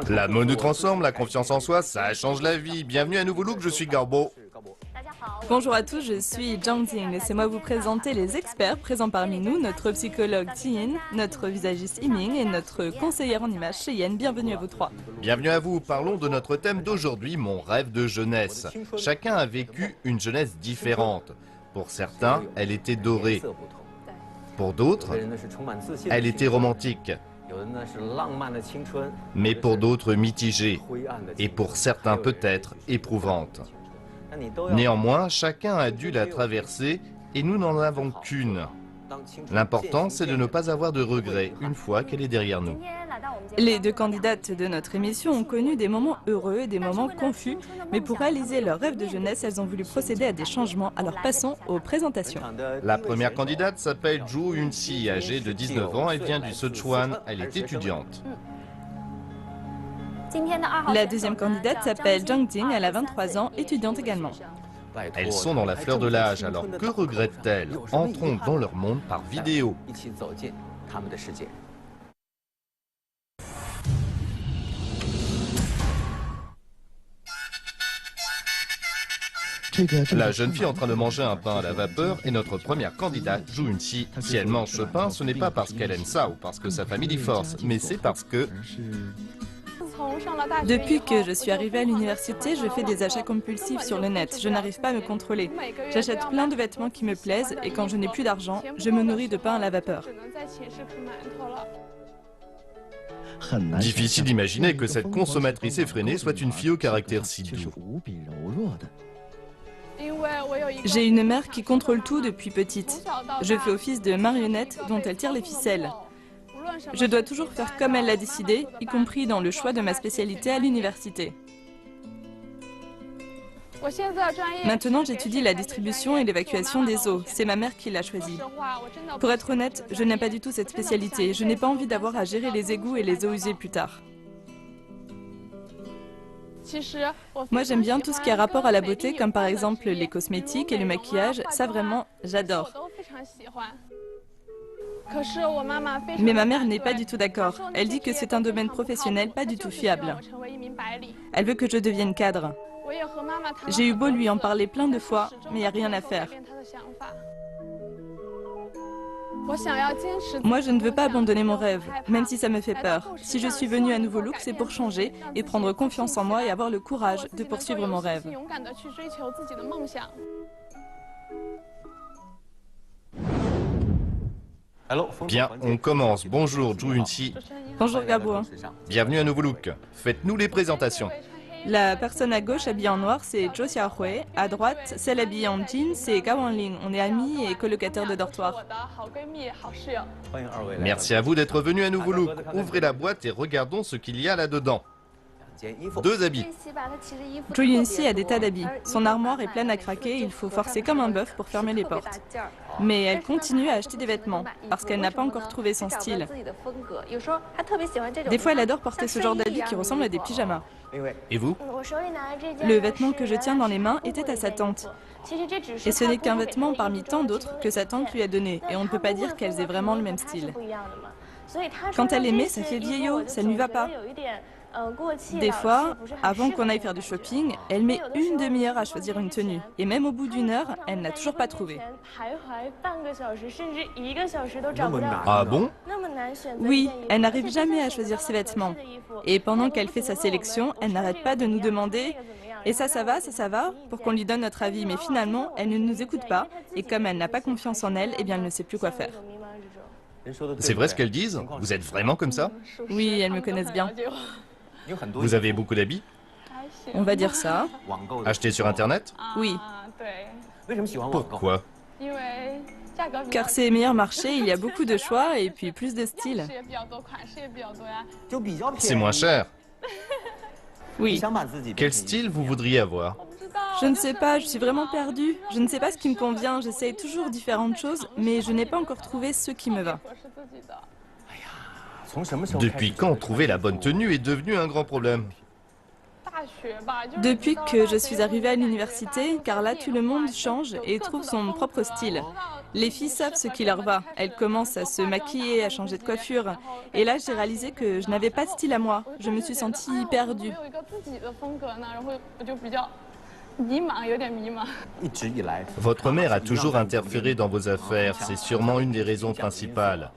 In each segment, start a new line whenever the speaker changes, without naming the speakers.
La mode nous transforme, la confiance en soi, ça change la vie. Bienvenue à Nouveau Look, je suis Garbo.
Bonjour à tous, je suis Zhang Ting. Laissez-moi vous présenter les experts présents parmi nous, notre psychologue Tian, notre visagiste Yiming et notre conseillère en images Cheyenne. Bienvenue à vous trois.
Bienvenue à vous, parlons de notre thème d'aujourd'hui, mon rêve de jeunesse. Chacun a vécu une jeunesse différente. Pour certains, elle était dorée. Pour d'autres, elle était romantique. Mais pour d'autres, mitigée. Et pour certains, peut-être, éprouvante. Néanmoins, chacun a dû la traverser et nous n'en avons qu'une. L'important, c'est de ne pas avoir de regrets une fois qu'elle est derrière nous.
Les deux candidates de notre émission ont connu des moments heureux et des moments confus, mais pour réaliser leur rêve de jeunesse, elles ont voulu procéder à des changements. Alors passons aux présentations.
La première candidate s'appelle Zhu Yunxi, âgée de 19 ans, elle vient du Sichuan, elle est étudiante.
La deuxième candidate s'appelle Zhang Ting, elle a 23 ans, étudiante également.
Elles sont dans la fleur de l'âge, alors que regrettent-elles? Entrons dans leur monde par vidéo. La jeune fille est en train de manger un pain à la vapeur est notre première candidate, Zhu Yunxi. Si elle mange ce pain, ce n'est pas parce qu'elle aime ça ou parce que sa famille y force, mais c'est parce que...
Depuis que je suis arrivée à l'université, je fais des achats compulsifs sur le net. Je n'arrive pas à me contrôler. J'achète plein de vêtements qui me plaisent et quand je n'ai plus d'argent, je me nourris de pain à la vapeur.
Difficile d'imaginer que cette consommatrice effrénée soit une fille au caractère si doux.
J'ai une mère qui contrôle tout depuis petite. Je fais office de marionnette dont elle tire les ficelles. Je dois toujours faire comme elle l'a décidé, y compris dans le choix de ma spécialité à l'université. Maintenant, j'étudie la distribution et l'évacuation des eaux. C'est ma mère qui l'a choisi. Pour être honnête, je n'aime pas du tout cette spécialité. Je n'ai pas envie d'avoir à gérer les égouts et les eaux usées plus tard. Moi, j'aime bien tout ce qui a rapport à la beauté, comme par exemple les cosmétiques et le maquillage. Ça, vraiment, j'adore. Mais ma mère n'est pas du tout d'accord. Elle dit que c'est un domaine professionnel pas du tout fiable. Elle veut que je devienne cadre. J'ai eu beau lui en parler plein de fois, mais il n'y a rien à faire. Moi, je ne veux pas abandonner mon rêve, même si ça me fait peur. Si je suis venue à Nouveau Look, c'est pour changer et prendre confiance en moi et avoir le courage de poursuivre mon rêve.
Bien, on commence. Bonjour, Zhu Yunxi.
Bonjour Gabo.
Bienvenue à Nouveau Look. Faites-nous les présentations.
La personne à gauche habillée en noir, c'est Zhou Xiaohui. À droite, celle habillée en jean, c'est Ga Wanling. On est amis et colocataires de dortoir.
Merci à vous d'être venus à Nouveau Look. Ouvrez la boîte et regardons ce qu'il y a là-dedans. 2 habits.
Zhu Yunxi a des tas d'habits. Son armoire est pleine à craquer, il faut forcer comme un bœuf pour fermer les portes. Mais elle continue à acheter des vêtements, parce qu'elle n'a pas encore trouvé son style. Des fois, elle adore porter ce genre d'habits qui ressemblent à des pyjamas.
Et vous?
Le vêtement que je tiens dans les mains était à sa tante. Et ce n'est qu'un vêtement parmi tant d'autres que sa tante lui a donné, et on ne peut pas dire qu'elles aient vraiment le même style. Quand elle les met, ça fait vieillot, ça ne lui va pas. Des fois, avant qu'on aille faire du shopping, elle met une demi-heure à choisir une tenue. Et même au bout d'une heure, elle n'a toujours pas trouvé.
Ah bon?
Oui, elle n'arrive jamais à choisir ses vêtements. Et pendant qu'elle fait sa sélection, elle n'arrête pas de nous demander « Et ça va, ça va ?» pour qu'on lui donne notre avis. Mais finalement, elle ne nous écoute pas. Et comme elle n'a pas confiance en elle, eh bien elle ne sait plus quoi faire.
C'est vrai ce qu'elles disent? Vous êtes vraiment comme ça?
Oui, elles me connaissent bien.
Vous avez beaucoup d'habits?
On va dire ça.
Achetés sur Internet?
Oui.
Pourquoi?
Car c'est meilleur marché, il y a beaucoup de choix et puis plus de style.
C'est moins cher.
Oui.
Quel style vous voudriez avoir?
Je ne sais pas, je suis vraiment perdue. Je ne sais pas ce qui me convient, j'essaye toujours différentes choses, mais je n'ai pas encore trouvé ce qui me va.
Depuis quand trouver la bonne tenue est devenu un grand problème?
Depuis que je suis arrivée à l'université, car là tout le monde change et trouve son propre style. Les filles savent ce qui leur va. Elles commencent à se maquiller, à changer de coiffure. Et là, j'ai réalisé que je n'avais pas de style à moi. Je me suis sentie perdue.
Votre mère a toujours interféré dans vos affaires, c'est sûrement une des raisons principales.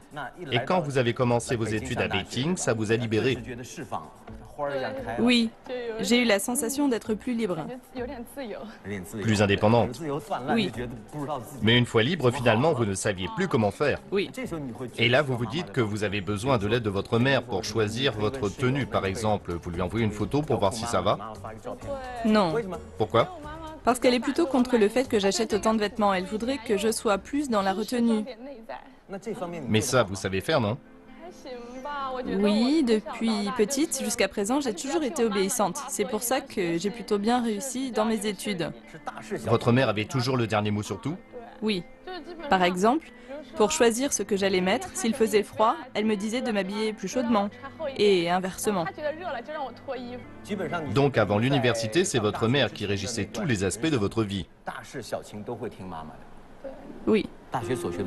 Et quand vous avez commencé vos études à Beijing, ça vous a libéré.
Oui, j'ai eu la sensation d'être plus libre.
Plus indépendante.
Oui.
Mais une fois libre, finalement, vous ne saviez plus comment faire.
Oui.
Et là, vous vous dites que vous avez besoin de l'aide de votre mère pour choisir votre tenue, par exemple. Vous lui envoyez une photo pour voir si ça va?
Non.
Pourquoi?
Parce qu'elle est plutôt contre le fait que j'achète autant de vêtements. Elle voudrait que je sois plus dans la retenue.
Mais ça, vous savez faire, non?
Oui, depuis petite jusqu'à présent, j'ai toujours été obéissante. C'est pour ça que j'ai plutôt bien réussi dans mes études.
Votre mère avait toujours le dernier mot sur tout?
Oui. Par exemple, pour choisir ce que j'allais mettre, s'il faisait froid, elle me disait de m'habiller plus chaudement. Et inversement.
Donc avant l'université, c'est votre mère qui régissait tous les aspects de votre vie.
Oui.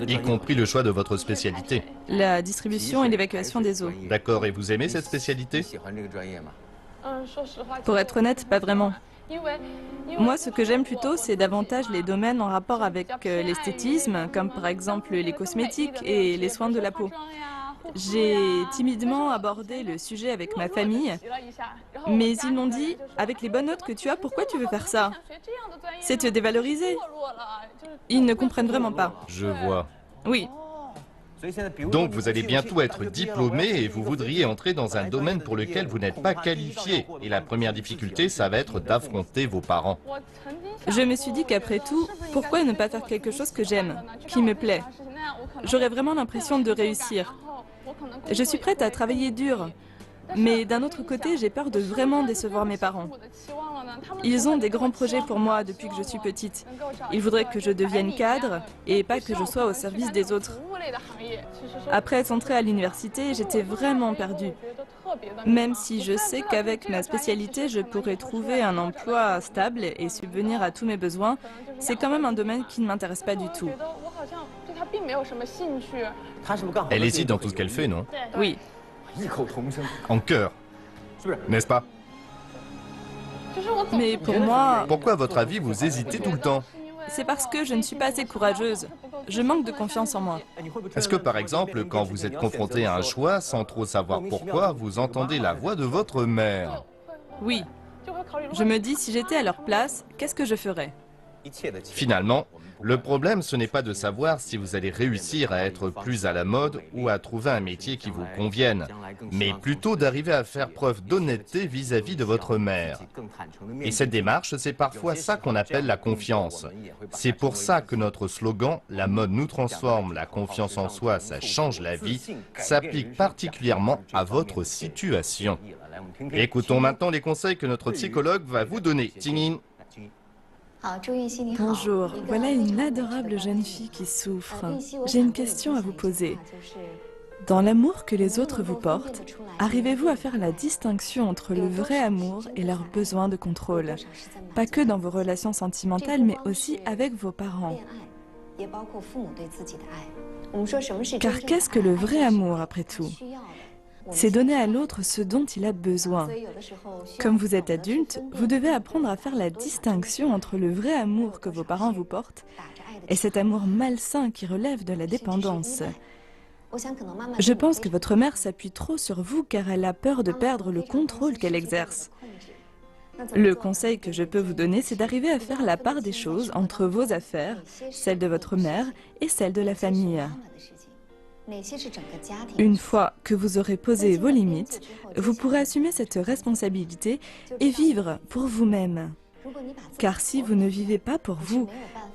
Y compris le choix de votre spécialité.
La distribution et l'évacuation des eaux.
D'accord, et vous aimez cette spécialité?
Pour être honnête, pas vraiment. Moi, ce que j'aime plutôt, c'est davantage les domaines en rapport avec l'esthétisme, comme par exemple les cosmétiques et les soins de la peau. J'ai timidement abordé le sujet avec ma famille, mais ils m'ont dit, avec les bonnes notes que tu as, pourquoi tu veux faire ça? C'est te dévaloriser. Ils ne comprennent vraiment pas.
Je vois.
Oui.
Donc vous allez bientôt être diplômé et vous voudriez entrer dans un domaine pour lequel vous n'êtes pas qualifié. Et la première difficulté, ça va être d'affronter vos parents.
Je me suis dit qu'après tout, pourquoi ne pas faire quelque chose que j'aime, qui me plaît? J'aurais vraiment l'impression de réussir. Je suis prête à travailler dur, mais d'un autre côté, j'ai peur de vraiment décevoir mes parents. Ils ont des grands projets pour moi depuis que je suis petite. Ils voudraient que je devienne cadre et pas que je sois au service des autres. Après être entrée à l'université, j'étais vraiment perdue. Même si je sais qu'avec ma spécialité, je pourrais trouver un emploi stable et subvenir à tous mes besoins, c'est quand même un domaine qui ne m'intéresse pas du tout.
Elle hésite dans tout ce qu'elle fait, non?
Oui.
En chœur, n'est-ce pas?
Mais pour moi,
Pourquoi, à votre avis, vous hésitez tout le temps?
c'est parce que je ne suis pas assez courageuse. Je manque de confiance en moi.
Est-ce que, par exemple, quand vous êtes confronté à un choix, sans trop savoir pourquoi, vous entendez la voix de votre mère?
Oui. Je me dis, si j'étais à leur place, qu'est-ce que je ferais?
Finalement, le problème, ce n'est pas de savoir si vous allez réussir à être plus à la mode ou à trouver un métier qui vous convienne, mais plutôt d'arriver à faire preuve d'honnêteté vis-à-vis de votre mère. Et cette démarche, c'est parfois ça qu'on appelle la confiance. C'est pour ça que notre slogan « La mode nous transforme, la confiance en soi, ça change la vie » s'applique particulièrement à votre situation. Écoutons maintenant les conseils que notre psychologue va vous donner. Tingin.
Bonjour, voilà une adorable jeune fille qui souffre. J'ai une question à vous poser. Dans l'amour que les autres vous portent, arrivez-vous à faire la distinction entre le vrai amour et leur besoin de contrôle? Pas que dans vos relations sentimentales, mais aussi avec vos parents. Car qu'est-ce que le vrai amour, après tout? C'est donner à l'autre ce dont il a besoin. Comme vous êtes adulte, vous devez apprendre à faire la distinction entre le vrai amour que vos parents vous portent et cet amour malsain qui relève de la dépendance. Je pense que votre mère s'appuie trop sur vous car elle a peur de perdre le contrôle qu'elle exerce. Le conseil que je peux vous donner, c'est d'arriver à faire la part des choses entre vos affaires, celles de votre mère et celles de la famille. Une fois que vous aurez posé vos limites, vous pourrez assumer cette responsabilité et vivre pour vous-même. Car si vous ne vivez pas pour vous,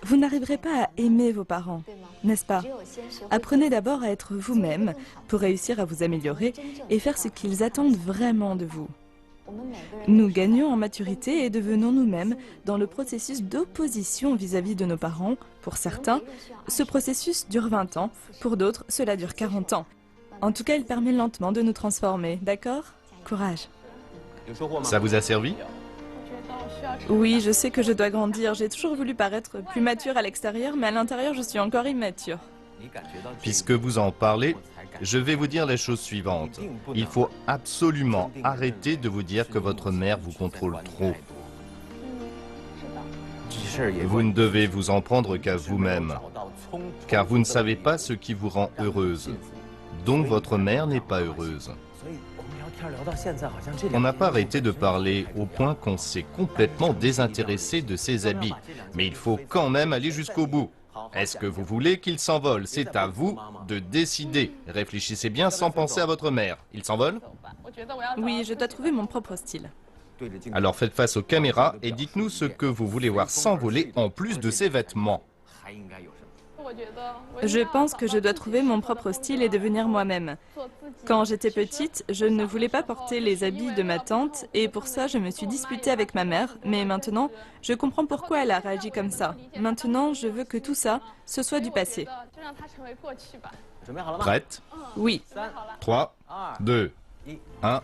vous n'arriverez pas à aimer vos parents, n'est-ce pas? Apprenez d'abord à être vous-même pour réussir à vous améliorer et faire ce qu'ils attendent vraiment de vous. Nous gagnons en maturité et devenons nous-mêmes dans le processus d'opposition vis-à-vis de nos parents. Pour certains, ce processus dure 20 ans, pour d'autres, cela dure 40 ans. En tout cas, il permet lentement de nous transformer, d'accord? Courage.
Ça vous a servi?
Oui, je sais que je dois grandir. J'ai toujours voulu paraître plus mature à l'extérieur, mais à l'intérieur, je suis encore immature.
Puisque vous en parlez, je vais vous dire les choses suivantes. Il faut absolument arrêter de vous dire que votre mère vous contrôle trop. Vous ne devez vous en prendre qu'à vous-même, car vous ne savez pas ce qui vous rend heureuse. Donc votre mère n'est pas heureuse. On n'a pas arrêté de parler au point qu'on s'est complètement désintéressé de ses habits. Mais il faut quand même aller jusqu'au bout. Est-ce que vous voulez qu'il s'envole? C'est à vous de décider. Réfléchissez bien sans penser à votre mère. Il s'envole?
Oui, je dois trouver mon propre style.
Alors faites face aux caméras et dites-nous ce que vous voulez voir s'envoler en plus de ses vêtements.
Je pense que je dois trouver mon propre style et devenir moi-même. Quand j'étais petite, je ne voulais pas porter les habits de ma tante et pour ça, je me suis disputée avec ma mère. Mais maintenant, je comprends pourquoi elle a réagi comme ça. Maintenant, je veux que tout ça, ce soit du passé.
Prête?
Oui.
3, 2, 1.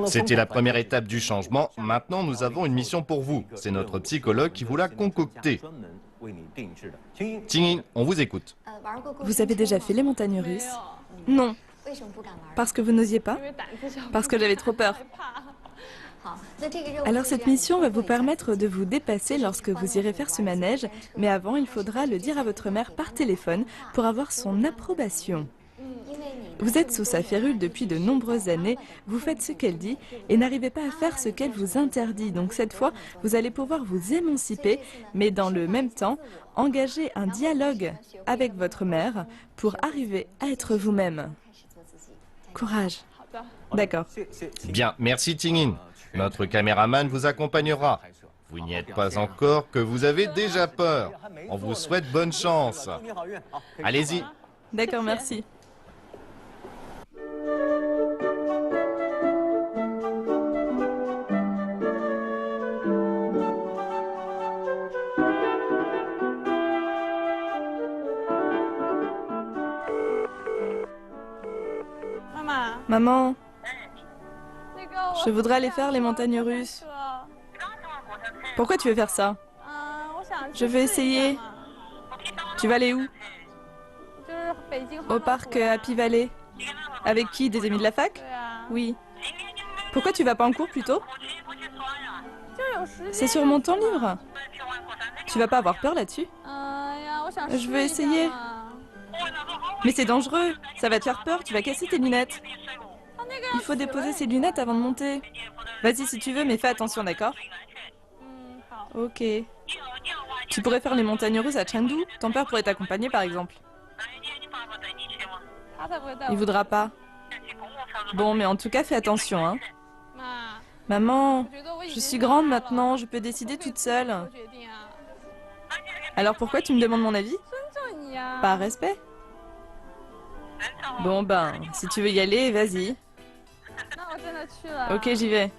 C'était la première étape du changement. Maintenant, nous avons une mission pour vous. C'est notre psychologue qui vous l'a concoctée. Tingyin, on vous écoute.
Vous avez déjà fait les montagnes russes? Non. Parce que vous n'osiez pas? Parce que j'avais trop peur. Alors cette mission va vous permettre de vous dépasser lorsque vous irez faire ce manège, mais avant, il faudra le dire à votre mère par téléphone pour avoir son approbation. Vous êtes sous sa férule depuis de nombreuses années, vous faites ce qu'elle dit et n'arrivez pas à faire ce qu'elle vous interdit. Donc cette fois, vous allez pouvoir vous émanciper, mais dans le même temps, engager un dialogue avec votre mère pour arriver à être vous-même. Courage. D'accord.
Bien, merci Tingyin. Notre caméraman vous accompagnera. Vous n'y êtes pas encore que vous avez déjà peur. On vous souhaite bonne chance. Allez-y.
D'accord, merci. Maman, je voudrais aller faire les montagnes russes. Pourquoi tu veux faire ça? Je veux essayer. Tu vas aller où? Au parc Happy Valley. Avec qui? Des amis de la fac? Oui. Pourquoi tu vas pas en cours plus tôt? C'est sur mon temps libre. Tu vas pas avoir peur là-dessus? Je veux essayer. Mais c'est dangereux. Ça va te faire peur, tu vas casser tes lunettes. Il faut déposer ses lunettes avant de monter. Vas-y si tu veux, mais fais attention, d'accord? Ok. Tu pourrais faire les montagnes russes à Chengdu. Ton père pourrait t'accompagner par exemple. Il voudra pas. Bon, mais en tout cas, fais attention, hein. Maman, je suis grande maintenant, je peux décider toute seule. Alors pourquoi tu me demandes mon avis? Par respect. Bon ben, si tu veux y aller, vas-y. Ok, j'y vais.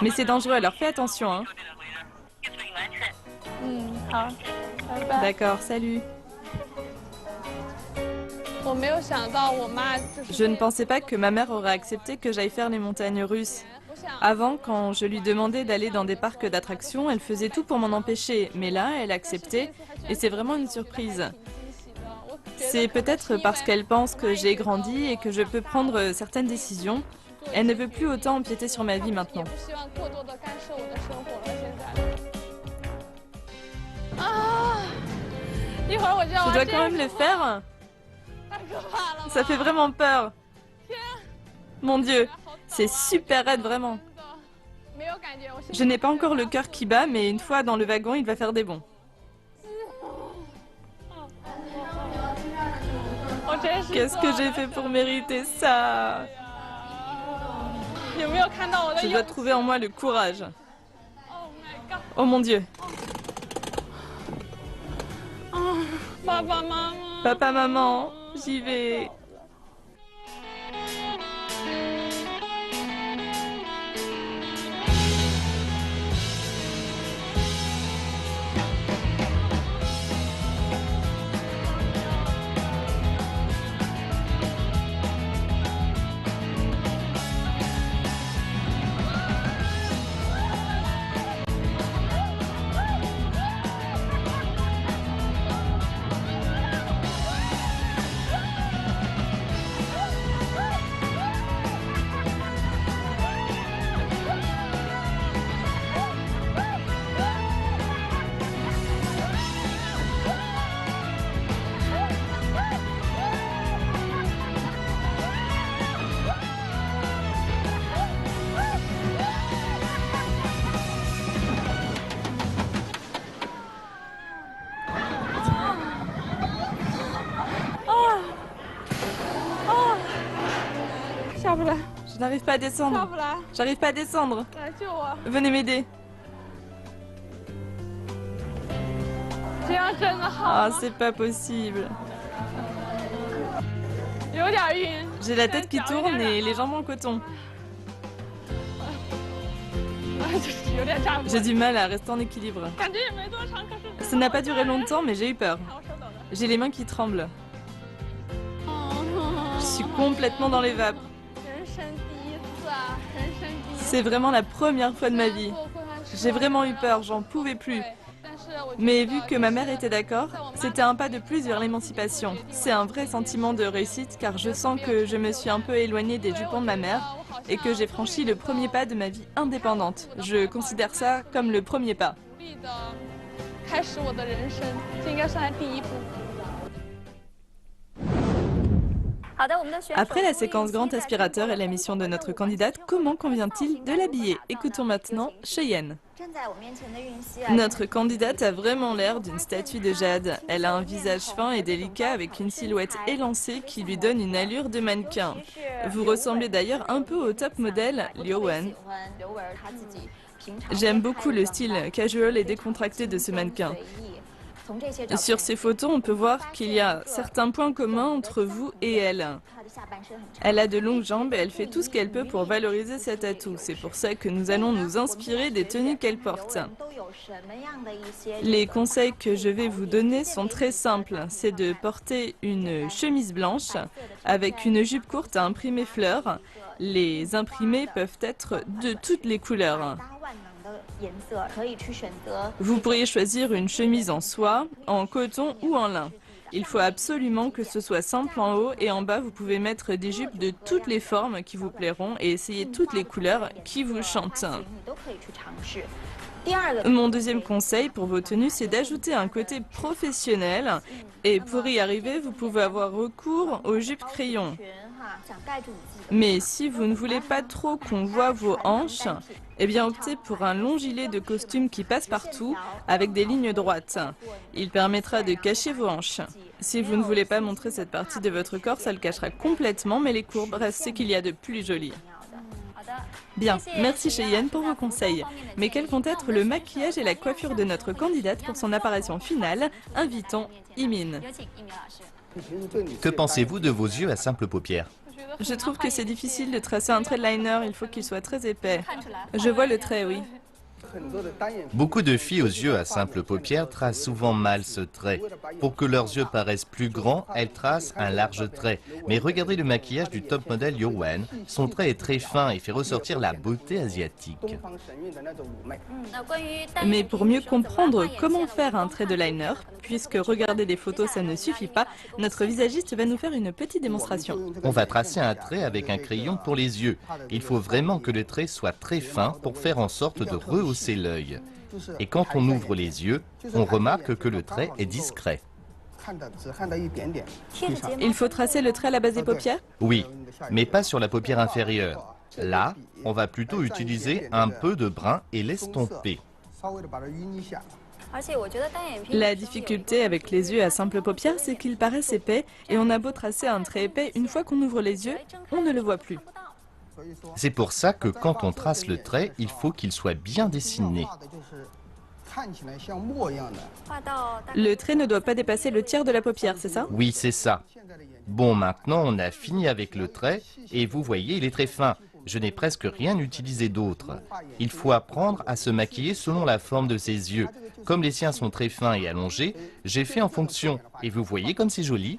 Mais c'est dangereux, alors fais attention, hein. D'accord, salut. Je ne pensais pas que ma mère aurait accepté que j'aille faire les montagnes russes. Avant, quand je lui demandais d'aller dans des parcs d'attractions, elle faisait tout pour m'en empêcher. Mais là, elle a accepté et c'est vraiment une surprise. C'est peut-être parce qu'elle pense que j'ai grandi et que je peux prendre certaines décisions. Elle ne veut plus autant empiéter sur ma vie maintenant. Je dois quand même le faire. Ça fait vraiment peur. Mon Dieu, c'est super raide vraiment. Je n'ai pas encore le cœur qui bat, mais une fois dans le wagon, il va faire des bonds. Qu'est-ce que j'ai fait pour mériter ça? Je dois trouver en moi le courage. Oh mon Dieu. Papa, maman, j'y vais. Je n'arrive pas à descendre. J'arrive pas à descendre. Venez m'aider. Ah, c'est pas possible. J'ai la tête qui tourne et les jambes en coton. J'ai du mal à rester en équilibre. Ça n'a pas duré longtemps, mais j'ai eu peur. J'ai les mains qui tremblent. Je suis complètement dans les vapes. C'est vraiment la première fois de ma vie. J'ai vraiment eu peur, j'en pouvais plus. Mais vu que ma mère était d'accord, c'était un pas de plus vers l'émancipation. C'est un vrai sentiment de réussite car je sens que je me suis un peu éloignée des jupons de ma mère et que j'ai franchi le premier pas de ma vie indépendante. Je considère ça comme le premier pas. Après la séquence grand aspirateur et la mission de notre candidate, comment convient-il de l'habiller? Écoutons maintenant Cheyenne. Notre candidate a vraiment l'air d'une statue de jade. Elle a un visage fin et délicat avec une silhouette élancée qui lui donne une allure de mannequin. Vous ressemblez d'ailleurs un peu au top modèle Liu Wen. J'aime beaucoup le style casual et décontracté de ce mannequin. Sur ces photos, on peut voir qu'il y a certains points communs entre vous et elle. Elle a de longues jambes et elle fait tout ce qu'elle peut pour valoriser cet atout. C'est pour ça que nous allons nous inspirer des tenues qu'elle porte. Les conseils que je vais vous donner sont très simples. C'est de porter une chemise blanche avec une jupe courte à imprimer fleurs. Les imprimés peuvent être de toutes les couleurs. Vous pourriez choisir une chemise en soie, en coton ou en lin. Il faut absolument que ce soit simple en haut et en bas vous pouvez mettre des jupes de toutes les formes qui vous plairont et essayer toutes les couleurs qui vous chantent. Mon deuxième conseil pour vos tenues, c'est d'ajouter un côté professionnel et pour y arriver, vous pouvez avoir recours aux jupes crayons. Mais si vous ne voulez pas trop qu'on voit vos hanches, eh bien optez pour un long gilet de costume qui passe partout avec des lignes droites. Il permettra de cacher vos hanches. Si vous ne voulez pas montrer cette partie de votre corps, ça le cachera complètement, mais les courbes restent ce qu'il y a de plus joli. Bien, merci Cheyenne pour vos conseils. Mais quels vont être le maquillage et la coiffure de notre candidate pour son apparition finale? Invitons Imin.
Que pensez-vous de vos yeux à simple paupière?
Je trouve que c'est difficile de tracer un trait de liner, il faut qu'il soit très épais. Je vois le trait, oui.
Beaucoup de filles aux yeux à simple paupière tracent souvent mal ce trait. Pour que leurs yeux paraissent plus grands, elles tracent un large trait. Mais regardez le maquillage du top modèle Liu Wen. Son trait est très fin et fait ressortir la beauté asiatique.
Mais pour mieux comprendre comment faire un trait de liner, puisque regarder des photos ça ne suffit pas, notre visagiste va nous faire une petite démonstration.
On va tracer un trait avec un crayon pour les yeux. Il faut vraiment que le trait soit très fin pour faire en sorte de rehausser l'œil. Et quand on ouvre les yeux, on remarque que le trait est discret.
Il faut tracer le trait à la base des paupières?
Oui, mais pas sur la paupière inférieure. Là, on va plutôt utiliser un peu de brun et l'estomper.
La difficulté avec les yeux à simple paupière, c'est qu'ils paraissent épais et on a beau tracer un trait épais, une fois qu'on ouvre les yeux, on ne le voit plus.
C'est pour ça que quand on trace le trait, il faut qu'il soit bien dessiné.
Le trait ne doit pas dépasser le tiers de la paupière, c'est ça?
Oui, c'est ça. Bon, maintenant on a fini avec le trait et vous voyez, il est très fin. Je n'ai presque rien utilisé d'autre. Il faut apprendre à se maquiller selon la forme de ses yeux. Comme les siens sont très fins et allongés, j'ai fait en fonction. Et vous voyez comme c'est joli.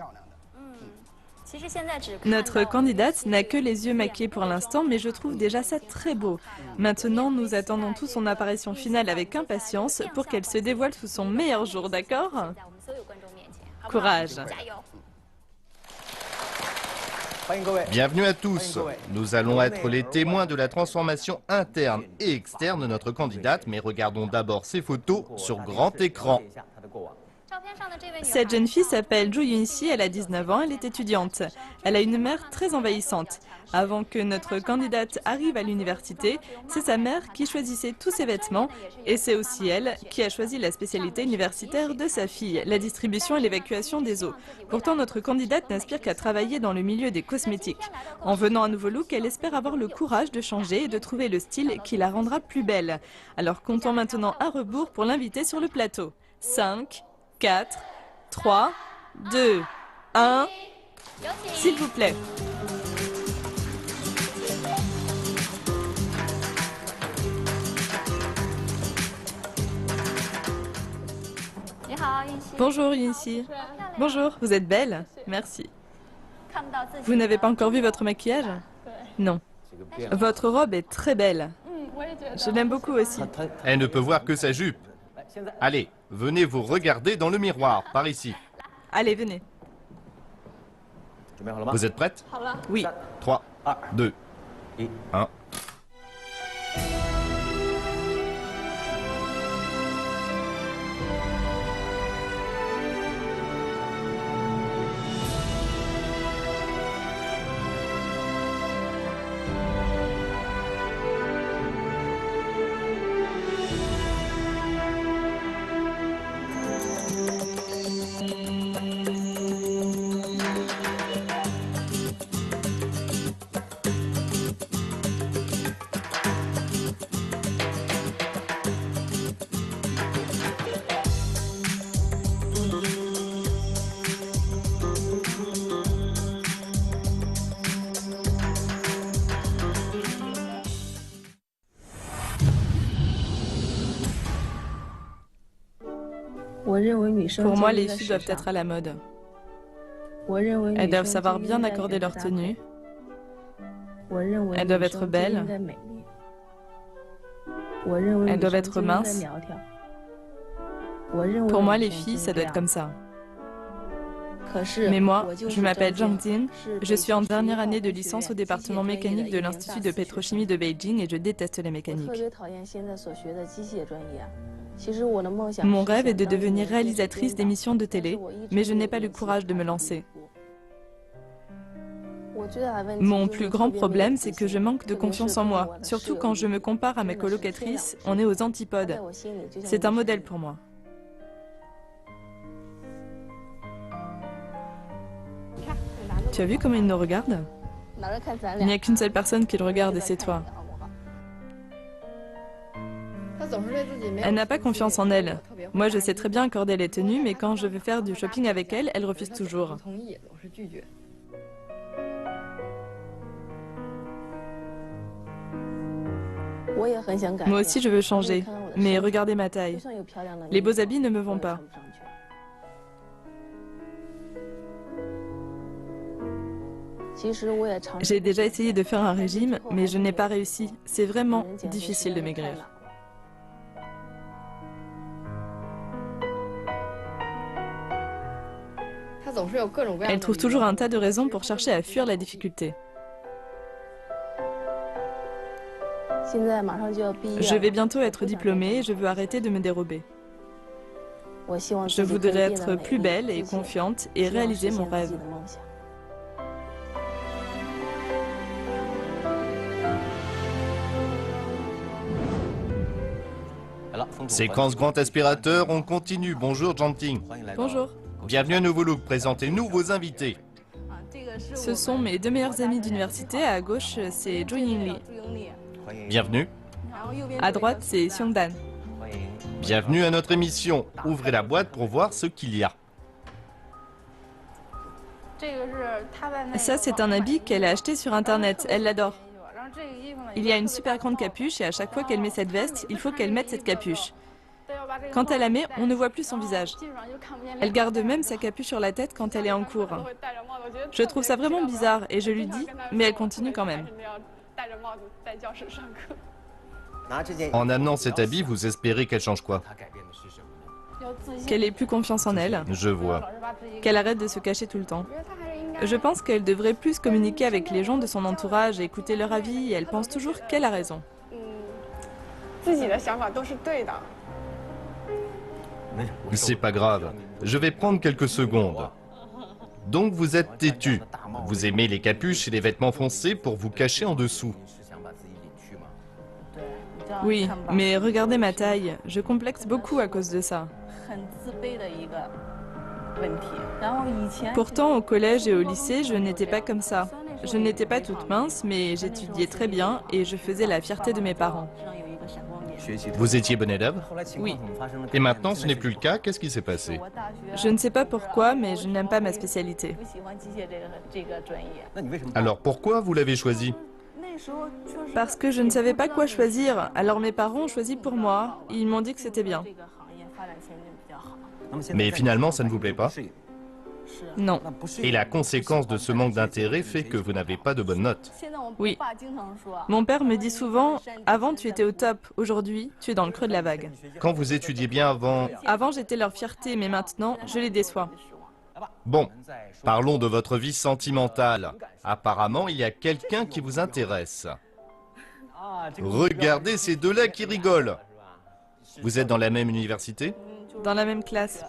Notre candidate n'a que les yeux maquillés pour l'instant, mais je trouve déjà ça très beau. Maintenant, nous attendons tous son apparition finale avec impatience pour qu'elle se dévoile sous son meilleur jour, d'accord? Courage!
Bienvenue à tous. Nous allons être les témoins de la transformation interne et externe de notre candidate, mais regardons d'abord ses photos sur grand écran.
Cette jeune fille s'appelle Jo Yun-si, elle a 19 ans, elle est étudiante. Elle a une mère très envahissante. Avant que notre candidate arrive à l'université, c'est sa mère qui choisissait tous ses vêtements et c'est aussi elle qui a choisi la spécialité universitaire de sa fille, la distribution et l'évacuation des eaux. Pourtant, notre candidate n'aspire qu'à travailler dans le milieu des cosmétiques. En venant à Nouveau Look, elle espère avoir le courage de changer et de trouver le style qui la rendra plus belle. Alors comptons maintenant à rebours pour l'inviter sur le plateau. 5, 4, 3, 2, 1, s'il vous plaît. Bonjour Yunsi. Bonjour, vous êtes belle? Merci. Vous n'avez pas encore vu votre maquillage? Non. Votre robe est très belle. Je l'aime beaucoup aussi.
Elle ne peut voir que sa jupe. Allez, venez vous regarder dans le miroir, par ici.
Allez, venez.
Vous êtes prête?
Oui.
3, 2, 1.
Pour moi, les filles doivent être à la mode. Elles doivent savoir bien accorder leur tenue. Elles doivent être belles. Elles doivent être minces. Pour moi, les filles, ça doit être comme ça. Mais moi, je m'appelle Zhang Jin, je suis en dernière année de licence au département mécanique de l'Institut de pétrochimie de Beijing et je déteste la mécanique. Mon rêve est de devenir réalisatrice d'émissions de télé, mais je n'ai pas le courage de me lancer. Mon plus grand problème, c'est que je manque de confiance en moi, surtout quand je me compare à mes colocatrices, on est aux antipodes. C'est un modèle pour moi. Tu as vu comment il nous regarde? Il n'y a qu'une seule personne qui le regarde et c'est toi. Elle n'a pas confiance en elle. Moi, je sais très bien accorder les tenues, mais quand je veux faire du shopping avec elle, elle refuse toujours. Moi aussi, je veux changer, mais regardez ma taille. Les beaux habits ne me vont pas. J'ai déjà essayé de faire un régime, mais je n'ai pas réussi. C'est vraiment difficile de maigrir. Elle trouve toujours un tas de raisons pour chercher à fuir la difficulté. Je vais bientôt être diplômée et je veux arrêter de me dérober. Je voudrais être plus belle et confiante et réaliser mon rêve.
Séquence grand aspirateur, on continue. Bonjour Janting.
Bonjour.
Bienvenue à Nouveau Look, présentez-nous vos invités.
Ce sont mes deux meilleurs amis d'université. À gauche, c'est Jo Ying-li.
Bienvenue.
À droite, c'est Xiong-dan.
Bienvenue à notre émission. Ouvrez la boîte pour voir ce qu'il y a.
Ça, c'est un habit qu'elle a acheté sur Internet. Elle l'adore. Il y a une super grande capuche et à chaque fois qu'elle met cette veste, il faut qu'elle mette cette capuche. Quand elle la met, on ne voit plus son visage. Elle garde même sa capuche sur la tête quand elle est en cours. Je trouve ça vraiment bizarre et je lui dis, mais elle continue quand même.
En amenant cet habit, vous espérez qu'elle change quoi?
Qu'elle ait plus confiance en elle.
Je vois.
Qu'elle arrête de se cacher tout le temps. Je pense qu'elle devrait plus communiquer avec les gens de son entourage et écouter leur avis. Elle pense toujours qu'elle a raison.
C'est pas grave, je vais prendre quelques secondes. Donc vous êtes têtu. Vous aimez les capuches et les vêtements foncés pour vous cacher en dessous.
Oui, mais regardez ma taille, je complexe beaucoup à cause de ça. Pourtant, au collège et au lycée, je n'étais pas comme ça. Je n'étais pas toute mince, mais j'étudiais très bien et je faisais la fierté de mes parents.
Vous étiez bon élève?
Oui.
Et maintenant ce n'est plus le cas, qu'est-ce qui s'est passé?
Je ne sais pas pourquoi, mais je n'aime pas ma spécialité.
Alors pourquoi vous l'avez choisi?
Parce que je ne savais pas quoi choisir, alors mes parents ont choisi pour moi. Ils m'ont dit que c'était bien.
Mais finalement ça ne vous plaît pas?
Non.
Et la conséquence de ce manque d'intérêt fait que vous n'avez pas de bonnes notes.
Oui. Mon père me dit souvent, avant tu étais au top, aujourd'hui tu es dans le creux de la vague.
Quand vous étudiez bien avant...
Avant j'étais leur fierté, mais maintenant je les déçois.
Bon, parlons de votre vie sentimentale. Apparemment, il y a quelqu'un qui vous intéresse. Regardez ces deux-là qui rigolent. Vous êtes dans la même université?
Dans la même classe.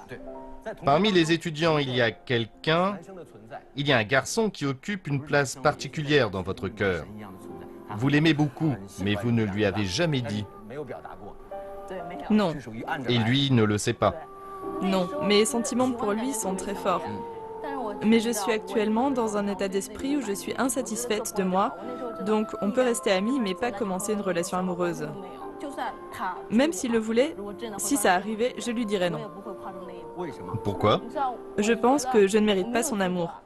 Parmi les étudiants, il y a un garçon qui occupe une place particulière dans votre cœur. Vous l'aimez beaucoup, mais vous ne lui avez jamais dit.
Non.
Et lui ne le sait pas.
Non, mes sentiments pour lui sont très forts. Mais je suis actuellement dans un état d'esprit où je suis insatisfaite de moi, donc on peut rester amis mais pas commencer une relation amoureuse. Même s'il le voulait, si ça arrivait, je lui dirais non.
Pourquoi?
Je pense que je ne mérite pas son amour.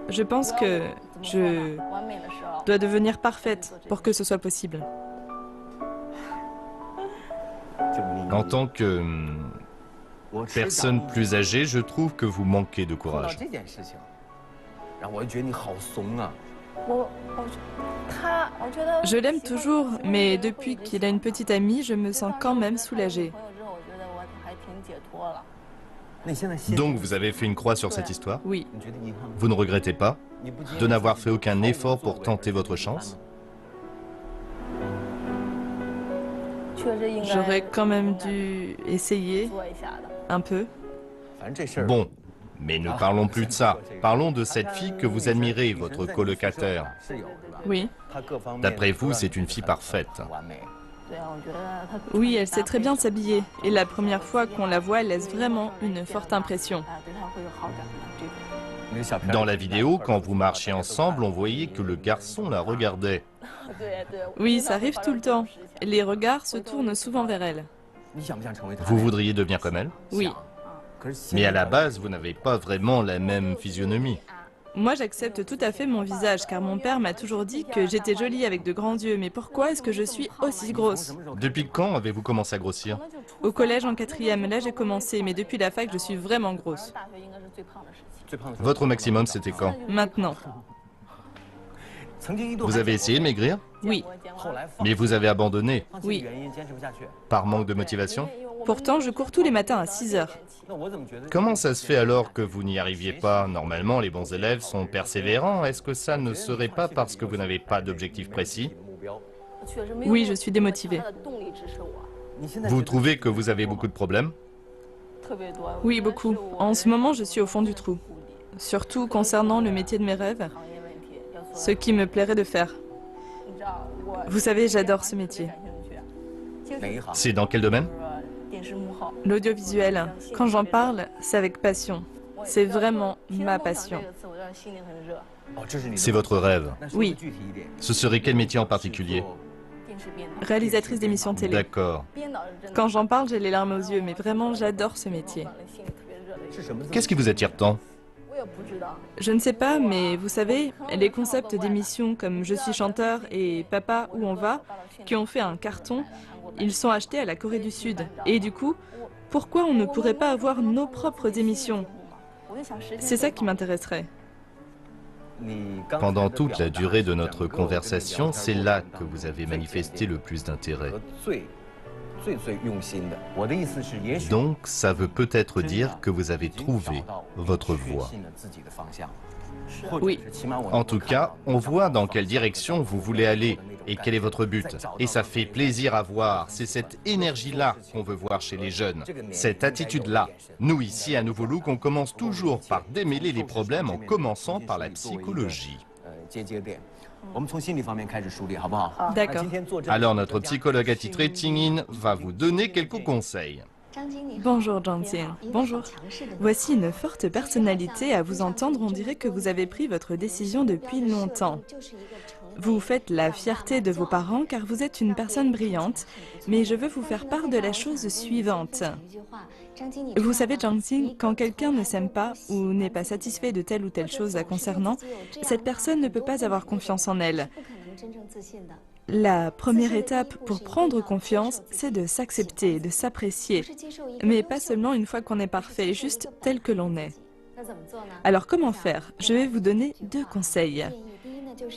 Je pense que je dois devenir parfaite pour que ce soit possible.
En tant que personne plus âgée, je trouve que vous manquez de courage.
Je l'aime toujours, mais depuis qu'il a une petite amie, je me sens quand même soulagée.
Donc vous avez fait une croix sur cette histoire?
Oui.
Vous ne regrettez pas de n'avoir fait aucun effort pour tenter votre chance?
J'aurais quand même dû essayer un peu.
Bon, mais ne parlons plus de ça. Parlons de cette fille que vous admirez, votre colocataire.
Oui.
D'après vous, c'est une fille parfaite.
Oui, elle sait très bien s'habiller. Et la première fois qu'on la voit, elle laisse vraiment une forte impression.
Dans la vidéo, quand vous marchiez ensemble, on voyait que le garçon la regardait.
Oui, ça arrive tout le temps. Les regards se tournent souvent vers elle.
Vous voudriez devenir comme elle?
Oui.
Mais à la base, vous n'avez pas vraiment la même physionomie.
Moi, j'accepte tout à fait mon visage, car mon père m'a toujours dit que j'étais jolie avec de grands yeux. Mais pourquoi est-ce que je suis aussi grosse?
Depuis quand avez-vous commencé à grossir?
Au collège en 4e, là j'ai commencé, mais depuis la fac, je suis vraiment grosse.
Votre maximum, c'était quand?
Maintenant.
Vous avez essayé de maigrir?
Oui.
Mais vous avez abandonné?
Oui.
Par manque de motivation?
Pourtant, je cours tous les matins à 6 heures.
Comment ça se fait alors que vous n'y arriviez pas? Normalement, les bons élèves sont persévérants. Est-ce que ça ne serait pas parce que vous n'avez pas d'objectif précis?
Oui, je suis démotivée.
Vous trouvez que vous avez beaucoup de problèmes?
Oui, beaucoup. En ce moment, je suis au fond du trou. Surtout concernant le métier de mes rêves, ce qui me plairait de faire. Vous savez, j'adore ce métier.
C'est dans quel domaine?
L'audiovisuel. Quand j'en parle, c'est avec passion. C'est vraiment ma passion.
C'est votre rêve?
Oui.
Ce serait quel métier en particulier?
Réalisatrice d'émissions télé.
D'accord.
Quand j'en parle, j'ai les larmes aux yeux, mais vraiment, j'adore ce métier.
Qu'est-ce qui vous attire tant?
Je ne sais pas, mais vous savez, les concepts d'émissions comme Je suis chanteur et Papa, où on va, qui ont fait un carton, ils sont achetés à la Corée du Sud. Et du coup, pourquoi on ne pourrait pas avoir nos propres émissions? C'est ça qui m'intéresserait.
Pendant toute la durée de notre conversation, c'est là que vous avez manifesté le plus d'intérêt. Donc, ça veut peut-être dire que vous avez trouvé votre voie.
Oui.
En tout cas, on voit dans quelle direction vous voulez aller. Et quel est votre but? Et ça fait plaisir à voir, c'est cette énergie-là qu'on veut voir chez les jeunes, cette attitude-là. Nous ici à Nouveau Look, on commence toujours par démêler les problèmes en commençant par la psychologie.
D'accord.
Alors notre psychologue attitré Ting-in va vous donner quelques conseils.
Bonjour Jiang-Tien. Bonjour. Voici une forte personnalité. À vous entendre, on dirait que vous avez pris votre décision depuis longtemps. Vous faites la fierté de vos parents car vous êtes une personne brillante, mais je veux vous faire part de la chose suivante. Vous savez, Jiang-Tien, quand quelqu'un ne s'aime pas ou n'est pas satisfait de telle ou telle chose la concernant, cette personne ne peut pas avoir confiance en elle. La première étape pour prendre confiance, c'est de s'accepter, de s'apprécier, mais pas seulement une fois qu'on est parfait, juste tel que l'on est. Alors comment faire? Je vais vous donner 2 conseils.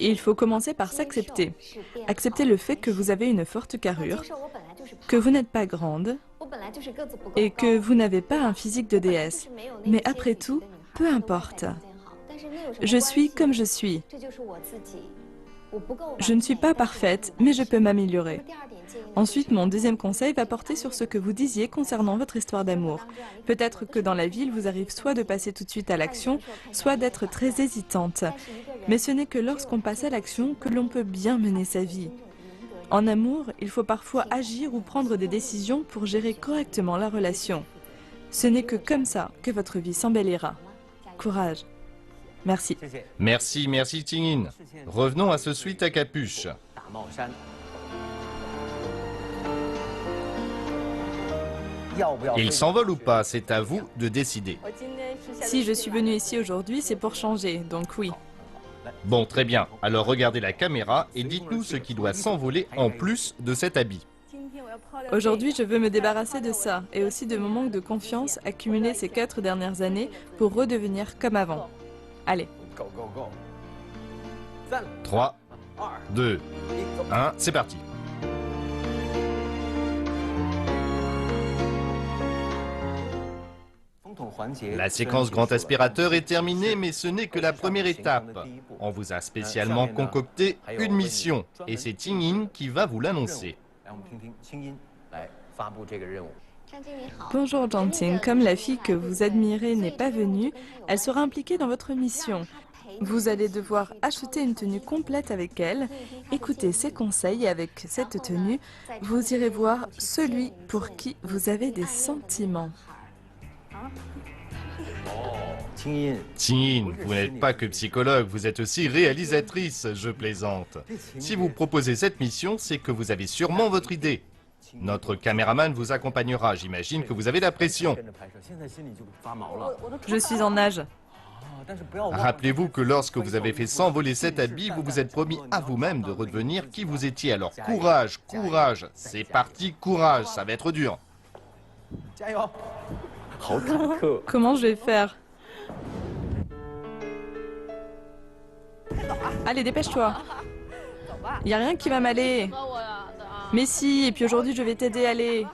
Il faut commencer par s'accepter. Accepter le fait que vous avez une forte carrure, que vous n'êtes pas grande et que vous n'avez pas un physique de déesse. Mais après tout, peu importe. Je suis comme je suis. Je ne suis pas parfaite, mais je peux m'améliorer. Ensuite, mon deuxième conseil va porter sur ce que vous disiez concernant votre histoire d'amour. Peut-être que dans la vie, il vous arrive soit de passer tout de suite à l'action, soit d'être très hésitante. Mais ce n'est que lorsqu'on passe à l'action que l'on peut bien mener sa vie. En amour, il faut parfois agir ou prendre des décisions pour gérer correctement la relation. Ce n'est que comme ça que votre vie s'embellira. Courage. Merci.
Merci Ting-in. Revenons à ce sweat à capuche. Il s'envole ou pas, c'est à vous de décider.
Si je suis venue ici aujourd'hui, c'est pour changer, donc oui.
Bon, très bien. Alors regardez la caméra et dites-nous ce qui doit s'envoler en plus de cet habit.
Aujourd'hui, je veux me débarrasser de ça et aussi de mon manque de confiance accumulé ces 4 dernières années pour redevenir comme avant. Allez.
3, 2, 1, c'est parti. La séquence grand aspirateur est terminée, mais ce n'est que la première étape. On vous a spécialement concocté une mission, et c'est Ting-in qui va vous l'annoncer.
Bonjour Jiang-Tien, comme la fille que vous admirez n'est pas venue, elle sera impliquée dans votre mission. Vous allez devoir acheter une tenue complète avec elle, écouter ses conseils et avec cette tenue, vous irez voir celui pour qui vous avez des sentiments.
Ting-in, vous n'êtes pas que psychologue, vous êtes aussi réalisatrice, je plaisante. Si vous proposez cette mission, c'est que vous avez sûrement votre idée. Notre caméraman vous accompagnera, j'imagine que vous avez la pression.
Je suis en nage.
Rappelez-vous que lorsque vous avez fait s'envoler cet habit, vous vous êtes promis à vous-même de redevenir qui vous étiez. Alors courage, courage, c'est parti, courage, ça va être dur.
Comment je vais faire? Allez, dépêche-toi. Il n'y a rien qui va m'aller. Mais si, et puis aujourd'hui je vais t'aider, allez.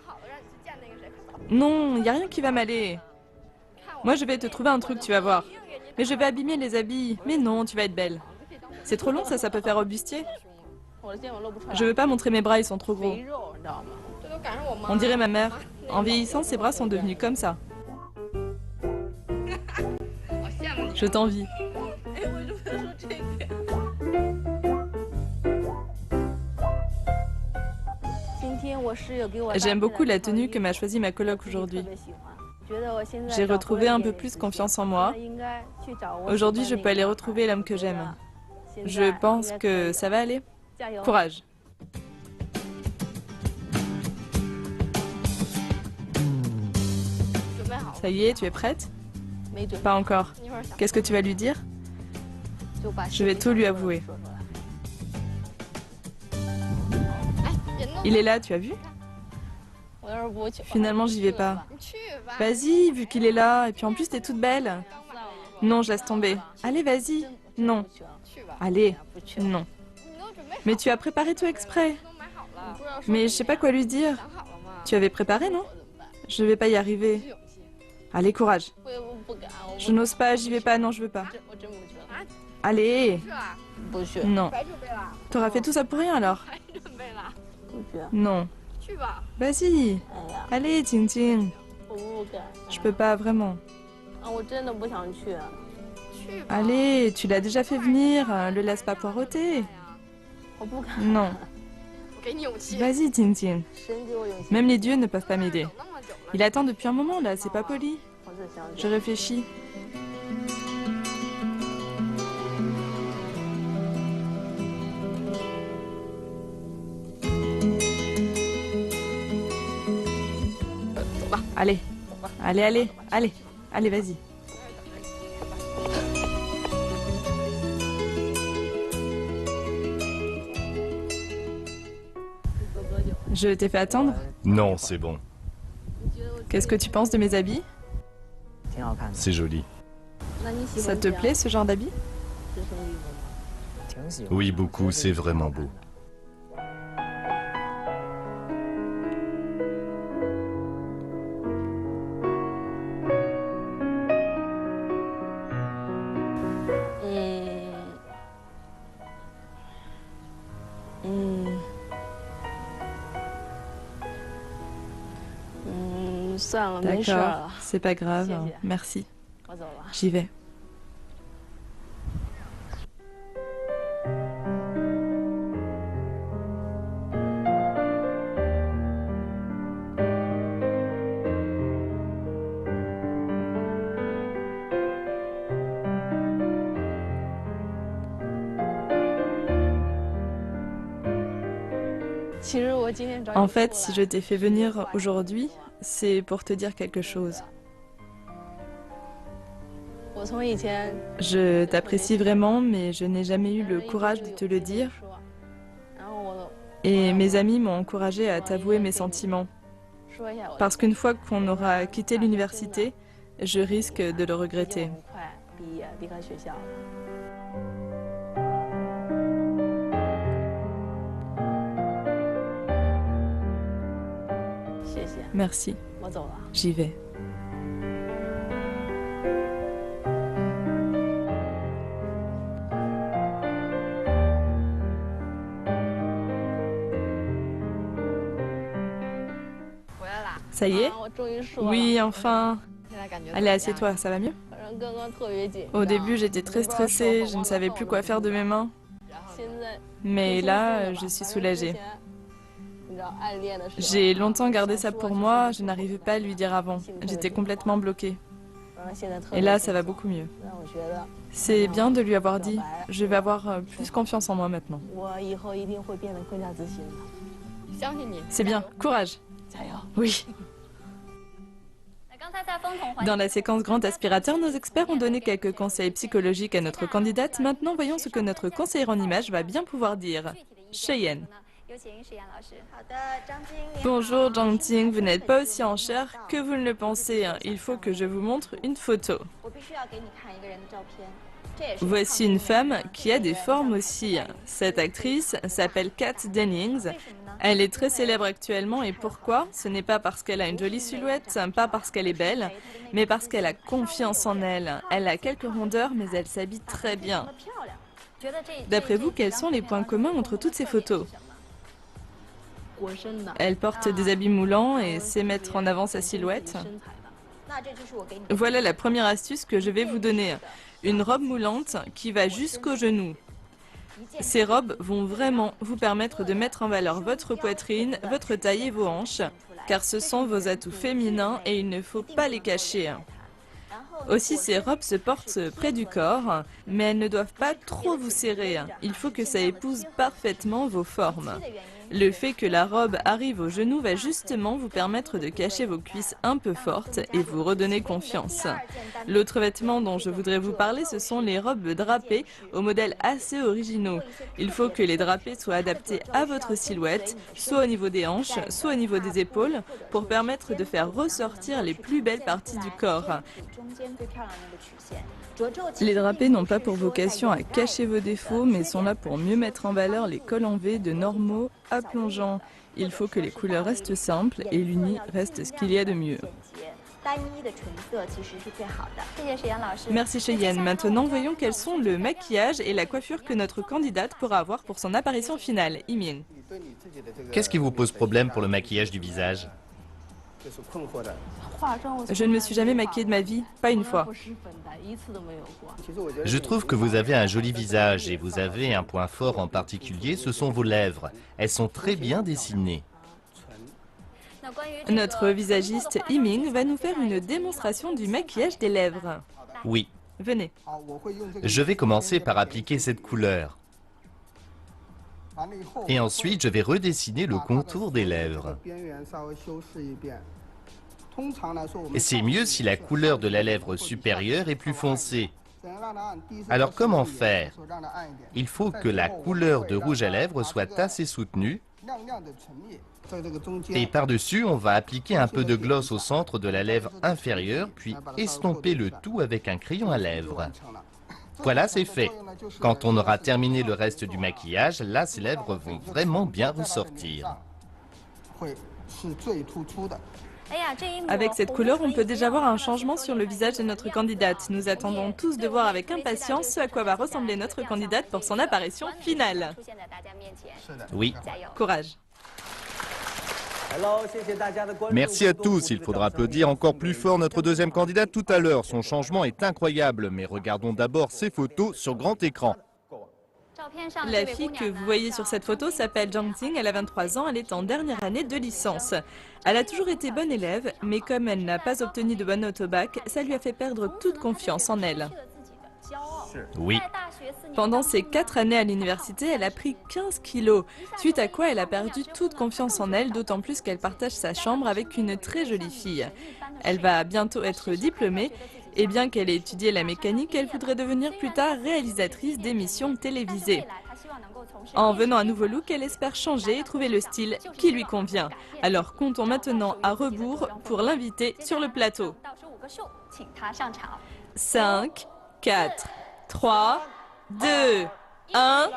Non, il n'y a rien qui va m'aller. Moi je vais te trouver un truc, tu vas voir. Mais je vais abîmer les habits. Mais non, tu vas être belle. C'est trop long ça peut faire au bustier. Je veux pas montrer mes bras, ils sont trop gros. On dirait ma mère. En vieillissant, ses bras sont devenus comme ça. Je t'envie. J'aime beaucoup la tenue que m'a choisie ma coloc aujourd'hui. J'ai retrouvé un peu plus confiance en moi. Aujourd'hui, je peux aller retrouver l'homme que j'aime. Je pense que ça va aller. Courage. Ça y est, tu es prête? Pas encore. Qu'est-ce que tu vas lui dire? Je vais tout lui avouer. Il est là, tu as vu? Finalement, j'y vais pas. Vas-y, vu qu'il est là, et puis en plus, t'es toute belle. Non, je laisse tomber. Allez, vas-y. Non. Allez, non. Mais tu as préparé tout exprès. Mais je sais pas quoi lui dire. Tu avais préparé, non? Je vais pas y arriver. Allez, courage. Je n'ose pas, j'y vais pas, non, je veux pas. Allez. Non. T'auras fait tout ça pour rien alors? Non. Vas-y. Allez, Ting Ting. Je peux pas vraiment. Allez, tu l'as déjà fait venir, le laisse pas poireauter. Non. Vas-y, Ting Ting. Même les dieux ne peuvent pas m'aider. Il attend depuis un moment là, c'est pas poli. Je réfléchis. Allez, allez, vas-y. Je t'ai fait attendre?
Non, c'est bon.
Qu'est-ce que tu penses de mes habits?
C'est joli.
Ça te plaît ce genre d'habit?
Oui, beaucoup, c'est vraiment beau.
D'accord, c'est pas grave, merci. J'y vais. En fait, si je t'ai fait venir aujourd'hui, c'est pour te dire quelque chose. Je t'apprécie vraiment, mais je n'ai jamais eu le courage de te le dire. Et mes amis m'ont encouragée à t'avouer mes sentiments. Parce qu'une fois qu'on aura quitté l'université, je risque de le regretter. Merci. J'y vais. Ça y est? Oui, enfin. Allez, assieds-toi, ça va mieux? Au début, j'étais très stressée, je ne savais plus quoi faire de mes mains. Mais là, je suis soulagée. J'ai longtemps gardé ça pour moi, je n'arrivais pas à lui dire avant. J'étais complètement bloquée. Et là, ça va beaucoup mieux. C'est bien de lui avoir dit. Je vais avoir plus confiance en moi maintenant. C'est bien, courage. Oui. Dans la séquence grand aspirateur, nos experts ont donné quelques conseils psychologiques à notre candidate. Maintenant, voyons ce que notre conseillère en image va bien pouvoir dire. Cheyenne. Bonjour Zhang Ting, vous n'êtes pas aussi en chair que vous ne le pensez. Il faut que je vous montre une photo. Voici une femme qui a des formes aussi. Cette actrice s'appelle Kat Dennings. Elle est très célèbre actuellement et pourquoi? Ce n'est pas parce qu'elle a une jolie silhouette, pas parce qu'elle est belle, mais parce qu'elle a confiance en elle. Elle a quelques rondeurs mais elle s'habille très bien. D'après vous, quels sont les points communs entre toutes ces photos? Elle porte des habits moulants et sait mettre en avant sa silhouette. Voilà la première astuce que je vais vous donner. Une robe moulante qui va jusqu'aux genoux. Ces robes vont vraiment vous permettre de mettre en valeur votre poitrine, votre taille et vos hanches, car ce sont vos atouts féminins et il ne faut pas les cacher. Aussi, ces robes se portent près du corps, mais elles ne doivent pas trop vous serrer. Il faut que ça épouse parfaitement vos formes. Le fait que la robe arrive aux genoux va justement vous permettre de cacher vos cuisses un peu fortes et vous redonner confiance. L'autre vêtement dont je voudrais vous parler, ce sont les robes drapées aux modèles assez originaux. Il faut que les drapés soient adaptés à votre silhouette, soit au niveau des hanches, soit au niveau des épaules, pour permettre de faire ressortir les plus belles parties du corps. Les drapés n'ont pas pour vocation à cacher vos défauts, mais sont là pour mieux mettre en valeur les cols en V de normaux à plongeants. Il faut que les couleurs restent simples et l'uni reste ce qu'il y a de mieux. Merci Cheyenne. Maintenant, voyons quels sont le maquillage et la coiffure que notre candidate pourra avoir pour son apparition finale. Imin.
Qu'est-ce qui vous pose problème pour le maquillage du visage?
Je ne me suis jamais maquillée de ma vie, pas une fois.
Je trouve que vous avez un joli visage et vous avez un point fort en particulier, ce sont vos lèvres. Elles sont très bien dessinées.
Notre visagiste Yiming va nous faire une démonstration du maquillage des lèvres.
Oui,
Venez.
je vais commencer par appliquer cette couleur. Et ensuite, je vais redessiner le contour des lèvres. Et c'est mieux si la couleur de la lèvre supérieure est plus foncée. Alors comment faire? Il faut que la couleur de rouge à lèvres soit assez soutenue. Et par-dessus, on va appliquer un peu de gloss au centre de la lèvre inférieure, puis estomper le tout avec un crayon à lèvres. Voilà, c'est fait. Quand on aura terminé le reste du maquillage, là, ces lèvres vont vraiment bien ressortir.
Avec cette couleur, on peut déjà voir un changement sur le visage de notre candidate. Nous attendons tous de voir avec impatience ce à quoi va ressembler notre candidate pour son apparition finale.
Oui.
Courage.
Merci à tous. Il faudra applaudir encore plus fort notre deuxième candidate tout à l'heure. Son changement est incroyable. Mais regardons d'abord ses photos sur grand écran.
La fille que vous voyez sur cette photo s'appelle Zhang Ting, elle a 23 ans, elle est en dernière année de licence. Elle a toujours été bonne élève, mais comme elle n'a pas obtenu de bonne note au bac, ça lui a fait perdre toute confiance en elle.
Oui.
Pendant ses 4 années à l'université, elle a pris 15 kilos, suite à quoi elle a perdu toute confiance en elle, d'autant plus qu'elle partage sa chambre avec une très jolie fille. Elle va bientôt être diplômée, et bien qu'elle ait étudié la mécanique, elle voudrait devenir plus tard réalisatrice d'émissions télévisées. En venant à nouveau look, elle espère changer et trouver le style qui lui convient. Alors comptons maintenant à rebours pour l'inviter sur le plateau. 5, 4, 3, 2, 1.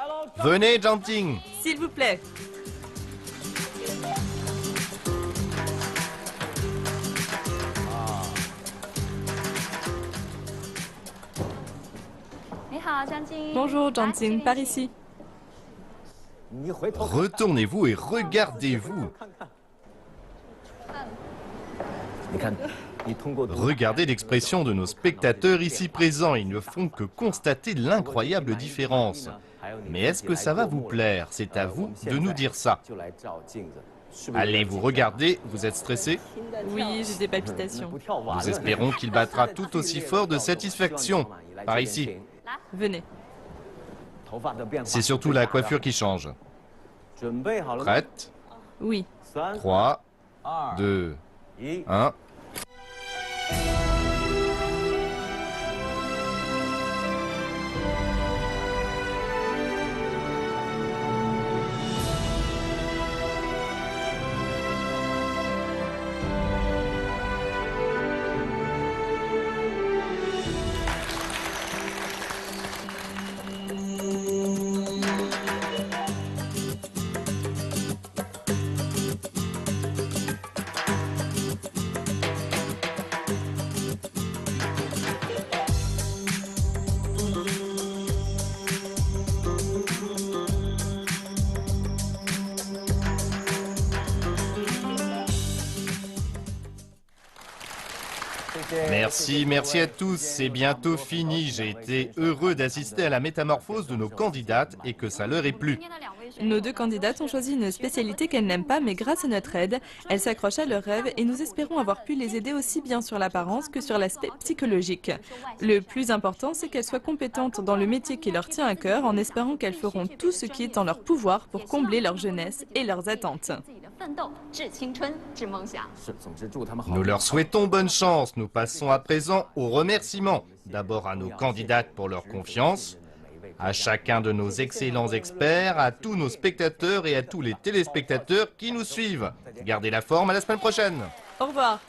Venez, Zhang Ting.
S'il vous plaît. Bonjour, Zhang Ting, par ici.
Retournez-vous et regardez-vous. Regardez l'expression de nos spectateurs ici présents. Ils ne font que constater l'incroyable différence. Mais est-ce que ça va vous plaire? C'est à vous de nous dire ça. Allez, vous regardez, vous êtes stressé?
Oui, j'ai des palpitations.
Nous espérons qu'il battra tout aussi fort de satisfaction. Par ici.
Venez.
C'est surtout la coiffure qui change. Prête?
Oui.
3, 2, 1. Merci à tous. C'est bientôt fini. J'ai été heureux d'assister à la métamorphose de nos candidates et que ça leur ait plu.
Nos 2 candidates ont choisi une spécialité qu'elles n'aiment pas, mais grâce à notre aide, elles s'accrochent à leurs rêves et nous espérons avoir pu les aider aussi bien sur l'apparence que sur l'aspect psychologique. Le plus important, c'est qu'elles soient compétentes dans le métier qui leur tient à cœur, en espérant qu'elles feront tout ce qui est en leur pouvoir pour combler leur jeunesse et leurs attentes.
Nous leur souhaitons bonne chance. Nous passons à présent aux remerciements. D'abord à nos candidates pour leur confiance, à chacun de nos excellents experts, à tous nos spectateurs et à tous les téléspectateurs qui nous suivent. Gardez la forme, à la semaine prochaine.
Au revoir.